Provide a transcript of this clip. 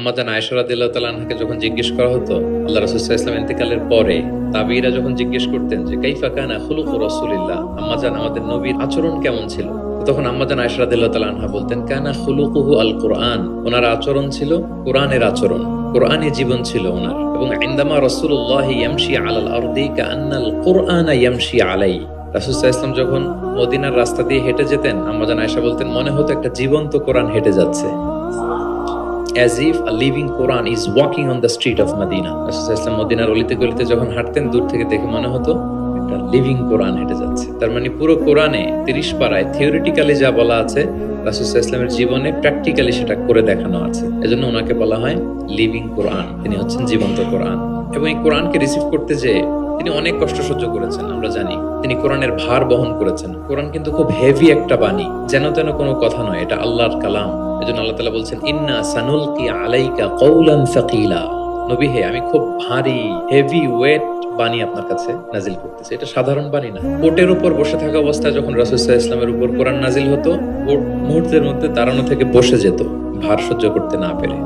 আম্মাজান আয়েশা রাদিয়াল্লাহু তাআলা আনহাকে যখন জিজ্ঞেস করা হতো আল্লাহ রাসূল সাল্লাল্লাহু আলাইহি ওয়াসাল্লাম ইন্তেকালের পরে, তাবিঈরা যখন জিজ্ঞেস করতেন যে কাইফা কানা খুলুকু রাসূলিল্লাহ, আম্মাজান আমাদের নবীর আচরণ কেমন ছিল, তখন আম্মাজান আয়েশা রাদিয়াল্লাহু তাআলা আনহা বলতেন কানা খুলুকুহু আল কুরআন, ওনার আচরণ ছিল কোরআনের আচরণ, কোরআনী জীবন ছিল ওনার। এবং ইনদামা রাসূলুল্লাহ ইয়ামশি আলাল আরদি কাআন্নাল কুরআনা ইয়ামশি আলাইহি, রাসূল সাল্লাল্লাহু আলাইহি ওয়াসাল্লাম যখন মদিনার রাস্তা দিয়ে হেঁটে যেতেন, আম্মাজান আয়েশা বলতেন মনে হতো একটা জীবন্ত কোরআন হেঁটে যাচ্ছে, as if a living Quran is walking on the street of Medina। রাসূল সাল্লাল্লাহু আলাইহি ওয়াসাল্লাম মদিনার অলিতে গলিতে যখন হাঁটতেন, দূর থেকে দেখে মনে হতো একটা লিভিং কোরআন হেঁটে যাচ্ছে। তার মানে পুরো কোরআনে 30 পারায় থিওরিটিক্যালি যা বলা আছে, রাসূল সাল্লাল্লাহু আলাইহি ওয়াসাল্লামের জীবনে প্র্যাকটিক্যালি সেটা করে দেখানো আছে। এজন্য ওনাকে বলা হয় লিভিং কোরআন, তিনি হচ্ছেন জীবন্ত কোরআন। এবং এই কোরআনকে রিসিভ করতে যে তিনি অনেক কষ্ট সহ্য করেছেন, আমরা জানি তিনি কোরআনের ভার বহন করেছেন। কোরআন কিন্তু খুব হেভি একটা বাণী, যেন তেন কোনো কথা নয়, এটা আল্লাহর কালাম। এজন্য আল্লাহ তাআলা বলছেন ইন্না সানুলকি আলাইকা কওলান সাকিলা, নবী হে আমি খুব ভারী হেভি ওয়েট বাণী আপনার কাছে নাজিল করতেছি। এটা সাধারণ বাণী না। ওটের উপর বসে থাকা অবস্থায় যখন রাসূল সাল্লাল্লাহু আলাইহি ওয়াসাল্লামের উপর কোরআন নাজিল হতো, ওট মুহূর্তের মধ্যে দাঁড়ানো থেকে বসে যেত, ভার সহ্য করতে না পেরে।